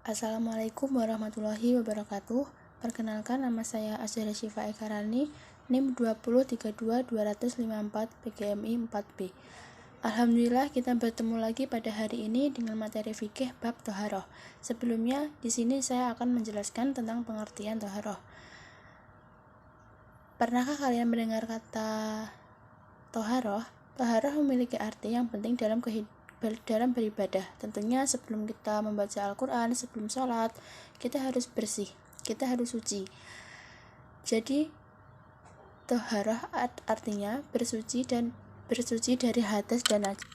Assalamualaikum warahmatullahi wabarakatuh. Perkenalkan, nama saya Azhara Syifa Ekarani, NIM 2032254 PGMI 4B. Alhamdulillah kita bertemu lagi pada hari ini dengan materi fikih bab Thaharah. Sebelumnya, di sini saya akan menjelaskan tentang pengertian Thaharah. Pernahkah kalian mendengar kata Thaharah? Thaharah memiliki arti yang penting dalam beribadah. Tentunya sebelum kita membaca Al-Quran, sebelum sholat, kita harus bersih, kita harus suci. Jadi Thaharah artinya bersuci dari hadas dan najis.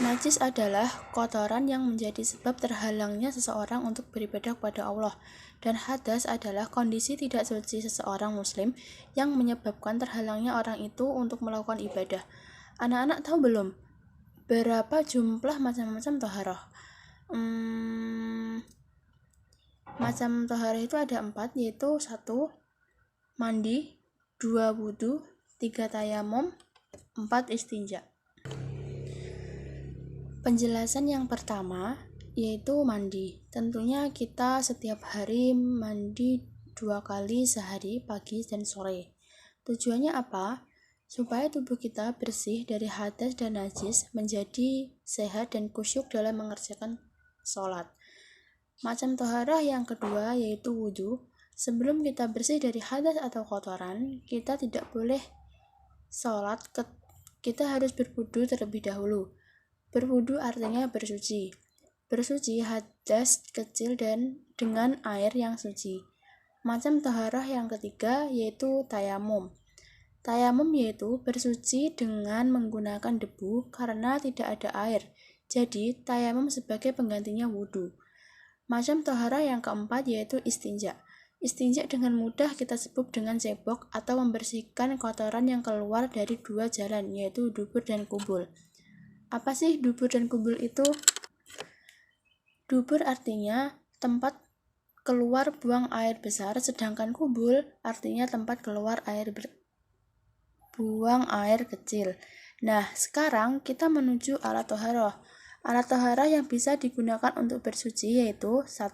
Najis adalah kotoran yang menjadi sebab terhalangnya seseorang untuk beribadah kepada Allah, dan hadas adalah kondisi tidak suci seseorang muslim yang menyebabkan terhalangnya orang itu untuk melakukan ibadah. Anak-anak tahu belum berapa jumlah macam-macam Thaharah? Macam Thaharah itu ada 4, yaitu 1. Mandi, 2. Wudu, 3. Tayamum, 4. Istinja. Penjelasan yang pertama yaitu mandi. Tentunya kita setiap hari mandi 2 kali sehari, pagi dan sore. Tujuannya apa? Supaya tubuh kita bersih dari hadas dan najis, menjadi sehat dan khusyuk dalam mengerjakan sholat. Macam Thaharah yang kedua yaitu wudu. Sebelum kita bersih dari hadas atau kotoran, kita tidak boleh sholat, kita harus berwudu terlebih dahulu. Berwudu artinya bersuci. Bersuci hadas kecil dan dengan air yang suci. Macam Thaharah yang ketiga yaitu tayamum. Tayamum yaitu bersuci dengan menggunakan debu karena tidak ada air. Jadi tayamum sebagai penggantinya wudu. Macam Thaharah yang keempat yaitu istinja. Istinja dengan mudah kita sebut dengan cebok atau membersihkan kotoran yang keluar dari 2 jalan, yaitu dubur dan kubul. Apa sih dubur dan kubul itu? Dubur artinya tempat keluar buang air besar, sedangkan kubul artinya tempat keluar buang air kecil. Nah, sekarang kita menuju alat Thaharah. Alat Thaharah yang bisa digunakan untuk bersuci yaitu 1.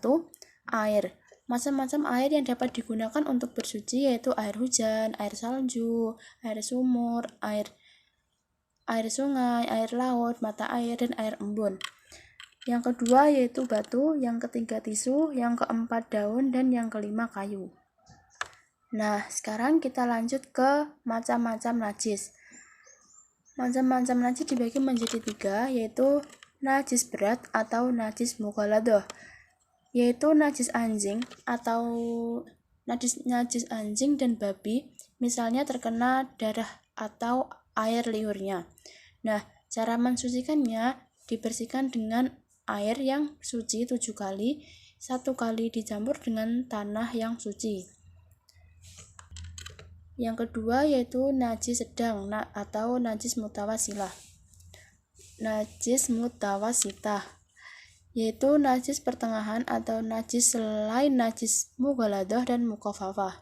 Air. Macam-macam air yang dapat digunakan untuk bersuci yaitu air hujan, air salju, air sumur, air sungai, air laut, mata air, dan air embun. Yang kedua yaitu batu, yang ketiga tisu, yang keempat daun, dan yang kelima kayu. Nah, sekarang kita lanjut ke macam-macam najis. Macam-macam najis dibagi menjadi 3, yaitu najis berat atau najis mughaladah, yaitu najis anjing atau najis anjing dan babi, misalnya terkena darah atau air liurnya. Nah, cara mensucikannya dibersihkan dengan air yang suci 7 kali, 1 kali dicampur dengan tanah yang suci. Yang kedua yaitu najis sedang atau najis mutawasilah. Najis mutawasitah yaitu najis pertengahan atau najis selain najis mughaladah dan mukhafafah.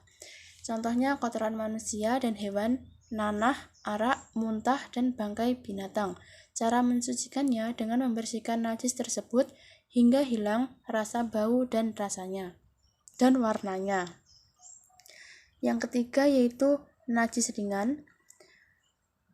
Contohnya kotoran manusia dan hewan, nanah, arak, muntah, dan bangkai binatang. Cara mensucikannya dengan membersihkan najis tersebut hingga hilang rasa bau dan rasanya dan warnanya. Yang ketiga yaitu najis ringan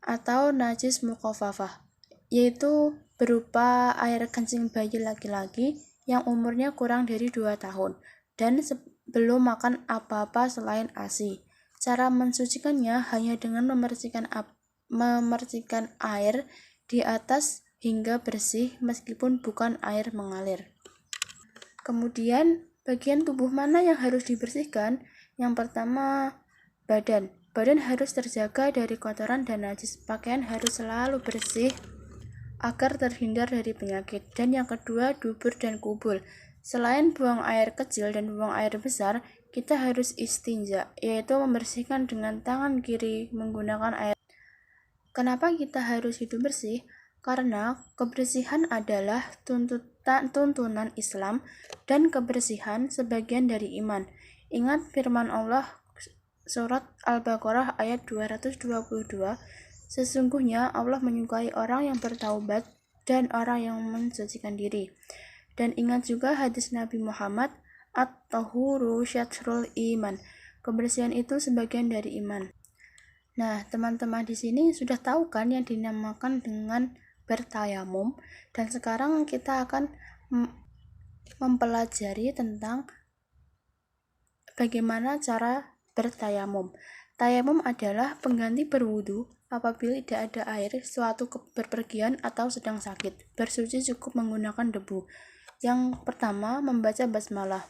atau najis mukhafafah, yaitu berupa air kencing bayi laki-laki yang umurnya kurang dari 2 tahun dan belum makan apa-apa selain ASI. Cara mensucikannya hanya dengan memercikan air di atas hingga bersih meskipun bukan air mengalir. Kemudian bagian tubuh mana yang harus dibersihkan? Yang pertama, badan. Badan harus terjaga dari kotoran dan najis. Pakaian harus selalu bersih agar terhindar dari penyakit. Dan yang kedua, dubur dan kubul. Selain buang air kecil dan buang air besar, kita harus istinja, yaitu membersihkan dengan tangan kiri menggunakan air. Kenapa kita harus hidup bersih? Karena kebersihan adalah tuntunan Islam dan kebersihan sebagian dari iman. Ingat firman Allah surat Al-Baqarah ayat 222, sesungguhnya Allah menyukai orang yang bertaubat dan orang yang mensucikan diri. Dan ingat juga hadis Nabi Muhammad, at-tahuru syatrul iman. Kebersihan itu sebagian dari iman. Nah, teman-teman di sini sudah tahu kan yang dinamakan dengan bertayamum, dan sekarang kita akan mempelajari tentang bagaimana cara bertayamum. Tayamum adalah pengganti berwudu apabila tidak ada air suatu berpergian atau sedang sakit. Bersuci cukup menggunakan debu. Yang pertama, membaca basmalah.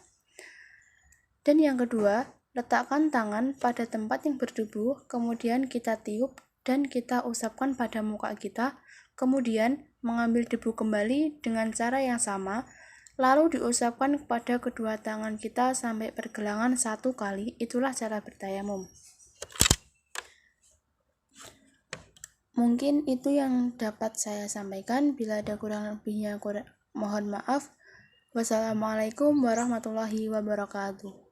Dan yang kedua, letakkan tangan pada tempat yang berdebu, kemudian kita tiup dan kita usapkan pada muka kita, kemudian mengambil debu kembali dengan cara yang sama, lalu diusapkan kepada kedua tangan kita sampai pergelangan 1 kali. Itulah cara bertayamum. Mungkin itu yang dapat saya sampaikan. Bila ada kurang lebihnya, mohon maaf. Wassalamualaikum warahmatullahi wabarakatuh.